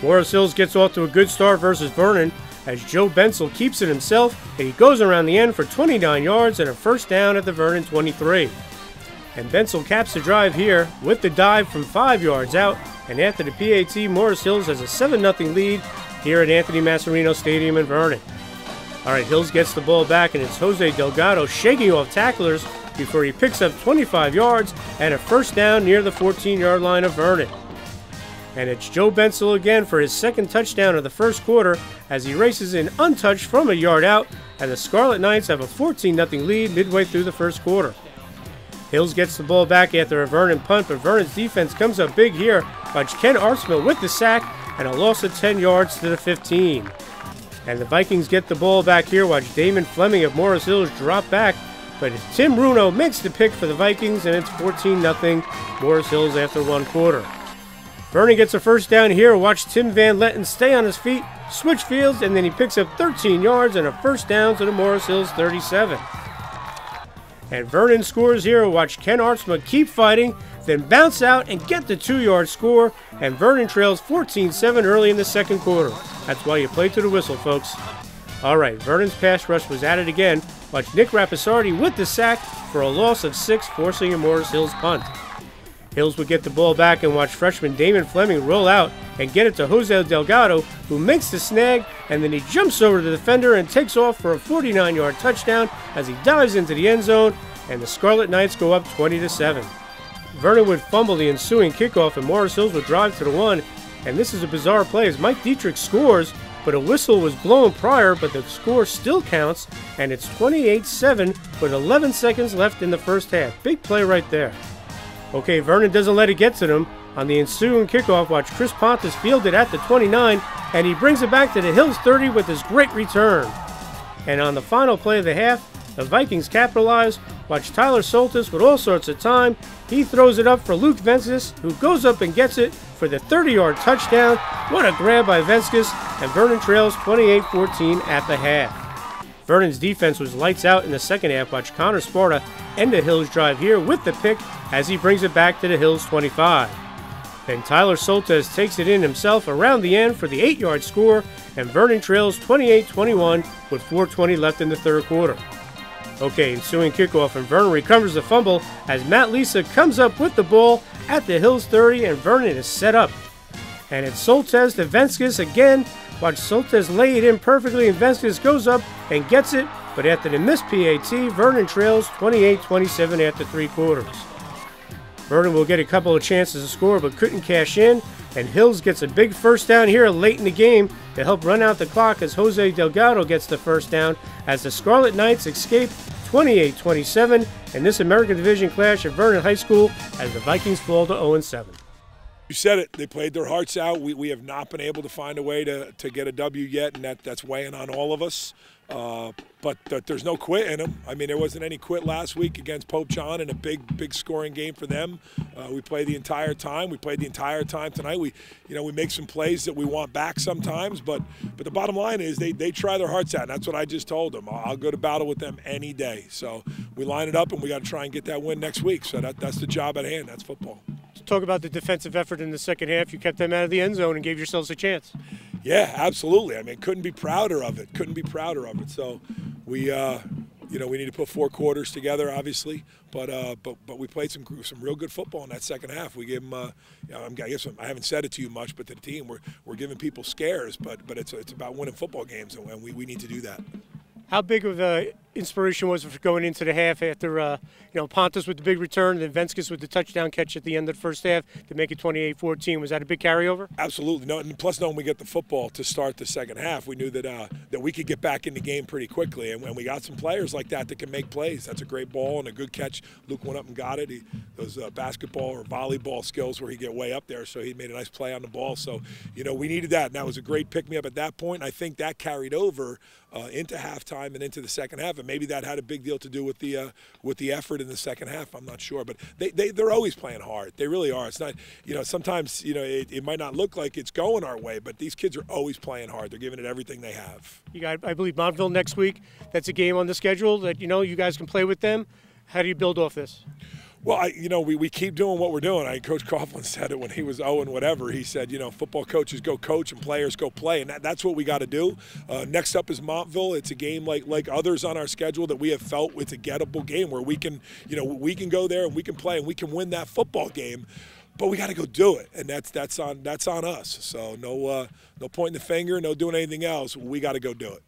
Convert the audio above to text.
Morris Hills gets off to a good start versus Vernon as Joe Bensel keeps it himself, and he goes around the end for 29 yards and a first down at the Vernon 23. And Bensel caps the drive here with the dive from 5 yards out, and after the PAT, Morris Hills has a 7-0 lead here at Anthony Masserino Stadium in Vernon. All right, Hills gets the ball back, and it's Jose Delgado shaking off tacklers before he picks up 25 yards and a first down near the 14-yard line of Vernon. And it's Joe Bensel again for his second touchdown of the first quarter as he races in untouched from a yard out, and the Scarlet Knights have a 14-0 lead midway through the first quarter. Hills gets the ball back after a Vernon punt, but Vernon's defense comes up big here by Ken Artsma with the sack and a loss of 10 yards to the 15. And the Vikings get the ball back here. Watch Damon Fleming of Morris Hills drop back, but Tim Runo makes the pick for the Vikings, and it's 14-0 Morris Hills after one quarter. Vernon gets a first down here. Watch Tim Van Letten stay on his feet, switch fields, and then he picks up 13 yards and a first down to the Morris Hills 37. And Vernon scores here. Watch Ken Artsma keep fighting, then bounce out and get the 2-yard score, and Vernon trails 14-7 early in the second quarter. That's why you play to the whistle, folks. All right, Vernon's pass rush was at it again. Watch Nick Rapisardi with the sack for a loss of 6, forcing a Morris Hills punt. Hills would get the ball back and watch freshman Damon Fleming roll out and get it to Jose Delgado, who makes the snag, and then he jumps over the defender and takes off for a 49-yard touchdown as he dives into the end zone, and the Scarlet Knights go up 20-7. Vernon would fumble the ensuing kickoff, and Morris Hills would drive to the one, and this is a bizarre play as Mike Dietrich scores, but a whistle was blown prior, but the score still counts, and it's 28-7 with 11 seconds left in the first half. Big play right there. Okay, Vernon doesn't let it get to them. On the ensuing kickoff, watch Chris Pontus field it at the 29, and he brings it back to the Hills 30 with his great return. And on the final play of the half, the Vikings capitalize. Watch Tyler Soltis with all sorts of time. He throws it up for Luke Venskis, who goes up and gets it for the 30-yard touchdown. What a grab by Venskis, and Vernon trails 28-14 at the half. Vernon's defense was lights out in the second half. Watch Connor Sparta end the Hills drive here with the pick as he brings it back to the Hills 25. Then Tyler Soltes takes it in himself around the end for the 8-yard score, and Vernon trails 28-21 with 4:20 left in the third quarter. Okay, ensuing kickoff, and Vernon recovers the fumble as Matt Lisa comes up with the ball at the Hills 30, and Vernon is set up. And it's Soltes to Venskis again. Watch Soltes lay it in perfectly, and Venskis goes up and gets it, but after the missed PAT, Vernon trails 28-27 after 3 quarters. Vernon will get a couple of chances to score, but couldn't cash in, and Hills gets a big first down here late in the game to help run out the clock as Jose Delgado gets the first down as the Scarlet Knights escape 28-27 in this American Division clash at Vernon High School as the Vikings fall to 0-7. You said it. They played their hearts out. We have not been able to find a way to get a W yet, and that's weighing on all of us. But there's no quit in them. I mean, there wasn't any quit last week against Pope John in a big scoring game for them. We played the entire time. We played the entire time tonight. We make some plays that we want back sometimes, but the bottom line is they try their hearts out. And that's what I just told them. I'll go to battle with them any day. So we line it up, and we got to try and get that win next week. So that's the job at hand. That's football. Talk about the defensive effort in the second half. You kept them out of the end zone and gave yourselves a chance. Yeah, absolutely. I mean, couldn't be prouder of it. Couldn't be prouder of it. So we need to put 4 quarters together, obviously, but we played some real good football in that second half. We gave them, I guess I haven't said it to you much, but to the team, we're giving people scares, but it's about winning football games, and we need to do that. How big of an inspiration was it for going into the half after, Pontus with the big return and then Venskis with the touchdown catch at the end of the first half to make it 28-14? Was that a big carryover? Absolutely. No, and plus knowing we get the football to start the second half, we knew that we could get back in the game pretty quickly. And when we got some players like that can make plays, that's a great ball and a good catch. Luke went up and got it. Those basketball or volleyball skills where he get way up there, so he made a nice play on the ball. So, we needed that, and that was a great pick-me-up at that point. I think that carried over into halftime and into the second half, and maybe that had a big deal to do with the effort in the second half. I'm not sure, but they're always playing hard. They really are. It's not, sometimes it might not look like it's going our way, but these kids are always playing hard. They're giving it everything they have. You got, I believe, Montville next week. That's a game on the schedule that you guys can play with them. How do you build off this? Well, we keep doing what we're doing. Coach Coughlin said it when he was 0 and whatever. He said, football coaches go coach and players go play, and that's what we got to do. Next up is Montville. It's a game like others on our schedule that we have felt it's a gettable game where we can go there and we can play and we can win that football game. But we got to go do it, and that's on us. So no pointing the finger, no doing anything else. We got to go do it.